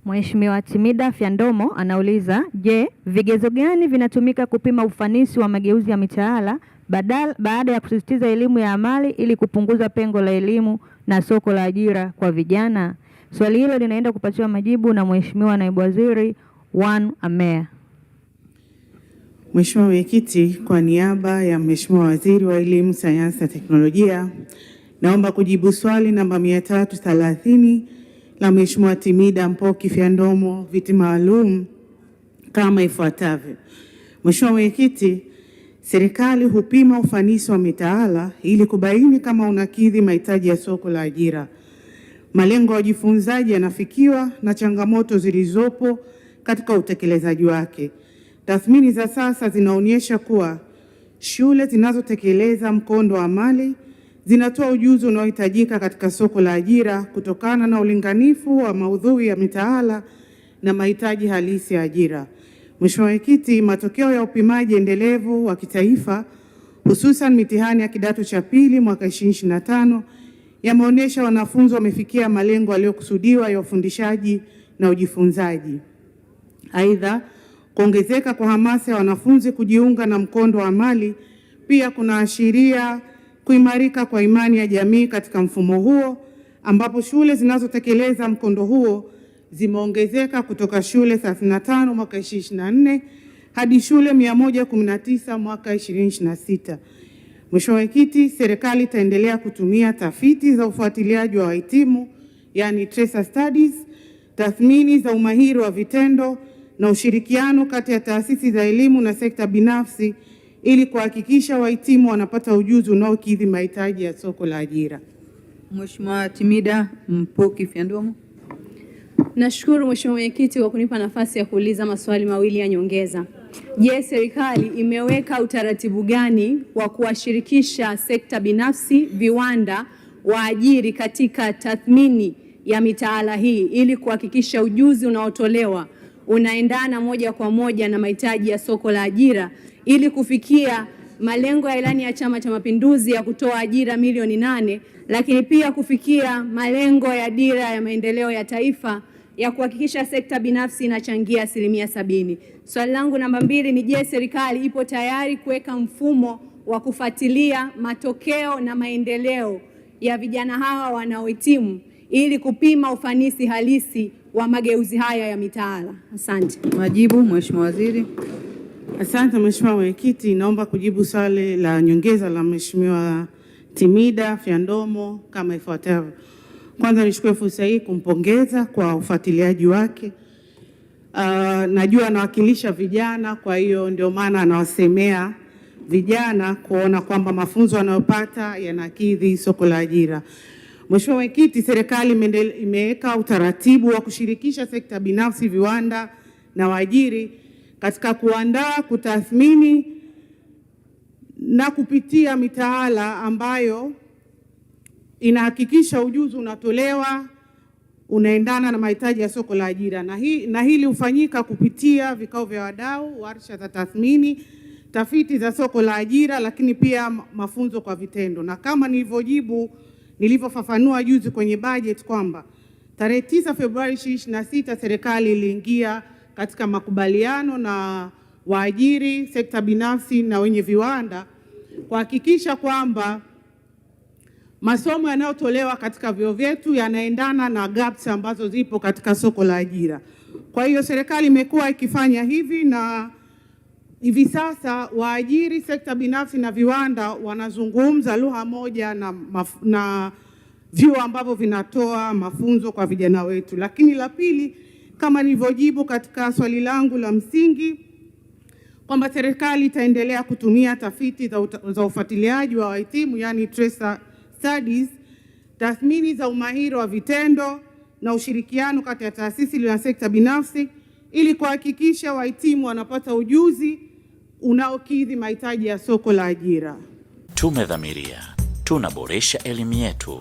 Mheshimiwa Timida Fyandomo anauliza, je, vigezo gani vinatumika kupima ufanisi wa mageuzi ya mitaala baada ya kusisitiza elimu ya amali ili kupunguza pengo la elimu na soko la ajira kwa vijana? Swali hilo linaenda kupatiwa majibu na Mheshimiwa Naibu Waziri Wan Ameir. Mheshimiwa Mwenyekiti, kwa niaba ya Mheshimiwa Waziri wa Elimu, Sayansi na Teknolojia, naomba kujibu swali namba 330 la Mheshimiwa Timida Mpoki Fyandomo, viti maalum kama ifuatavyo. Mheshimiwa Mwenyekiti, serikali hupima ufanisi wa mitaala ili kubaini kama unakidhi mahitaji ya soko la ajira, malengo ya ujifunzaji yanafikiwa na changamoto zilizopo katika utekelezaji wake. Tathmini za sasa zinaonyesha kuwa shule zinazotekeleza mkondo wa amali zinatoa ujuzi unaohitajika katika soko la ajira kutokana na ulinganifu wa maudhui ya mitaala na mahitaji halisi ya ajira. Mheshimiwa Mwenyekiti, matokeo ya upimaji endelevu wa kitaifa hususan mitihani ya kidato cha pili mwaka 2025 yameonyesha wanafunzi wamefikia malengo yaliyokusudiwa ya ufundishaji na ujifunzaji. Aidha, kuongezeka kwa hamasa ya wanafunzi kujiunga na mkondo wa amali pia kunaashiria kuimarika kwa imani ya jamii katika mfumo huo, ambapo shule zinazotekeleza mkondo huo zimeongezeka kutoka shule 35 mwaka 2024 hadi shule 119 mwaka 2026. Mheshimiwa Mwenyekiti, serikali itaendelea kutumia tafiti za ufuatiliaji wa wahitimu, yani tracer studies, tathmini za umahiri wa vitendo na ushirikiano kati ya taasisi za elimu na sekta binafsi ili kuhakikisha wahitimu wanapata ujuzi unaokidhi mahitaji ya soko la ajira. Mheshimiwa Timida Mpoki Fyandomo. Nashukuru Mheshimiwa Mwenyekiti kwa kunipa nafasi ya kuuliza maswali mawili ya nyongeza. Je, serikali imeweka utaratibu gani wa kuwashirikisha sekta binafsi, viwanda, waajiri katika tathmini ya mitaala hii ili kuhakikisha ujuzi unaotolewa unaendana moja kwa moja na mahitaji ya soko la ajira ili kufikia malengo ya ilani ya Chama cha Mapinduzi ya kutoa ajira milioni 8, lakini pia kufikia malengo ya dira ya maendeleo ya taifa ya kuhakikisha sekta binafsi inachangia 70%. Swali langu namba 2 ni, je, serikali ipo tayari kuweka mfumo wa kufuatilia matokeo na maendeleo ya vijana hawa wanaohitimu ili kupima ufanisi halisi wa mageuzi haya ya mitaala? Asante. Majibu, Mheshimiwa Waziri. Asante Mheshimiwa Mwenyekiti, naomba kujibu swali la nyongeza la Mheshimiwa Timida Fyandomo kama ifuatavyo. Kwanza nichukue fursa hii kumpongeza kwa ufuatiliaji wake. Najua anawakilisha vijana, kwa hiyo ndio maana anawasemea vijana kuona kwamba mafunzo wanayopata yanakidhi soko la ajira. Mheshimiwa Mwenyekiti, serikali imeweka utaratibu wa kushirikisha sekta binafsi, viwanda na waajiri katika kuandaa, kutathmini na kupitia mitaala ambayo inahakikisha ujuzi unatolewa unaendana na mahitaji ya soko la ajira, na hili hufanyika kupitia vikao vya wadau, warsha za tathmini, tafiti za soko la ajira, lakini pia mafunzo kwa vitendo. Na kama nilivyofafanua juzi kwenye budget kwamba tarehe 9 Februari 2026 serikali iliingia katika makubaliano na waajiri, sekta binafsi na wenye viwanda kuhakikisha kwamba masomo yanayotolewa katika vyuo vyetu yanaendana na gaps ambazo zipo katika soko la ajira. Kwa hiyo serikali imekuwa ikifanya hivi, na hivi sasa waajiri, sekta binafsi na viwanda wanazungumza lugha moja na vyuo ambavyo vinatoa mafunzo kwa vijana wetu. Lakini la pili, kama nilivyojibu katika swali langu la msingi kwamba serikali itaendelea kutumia tafiti za ufuatiliaji wa wahitimu, yani tracer studies, tathmini za umahiri wa vitendo na ushirikiano kati ya taasisi na sekta binafsi ili kuhakikisha wahitimu wanapata ujuzi unaokidhi mahitaji ya soko la ajira. Tumedhamiria tunaboresha elimu yetu.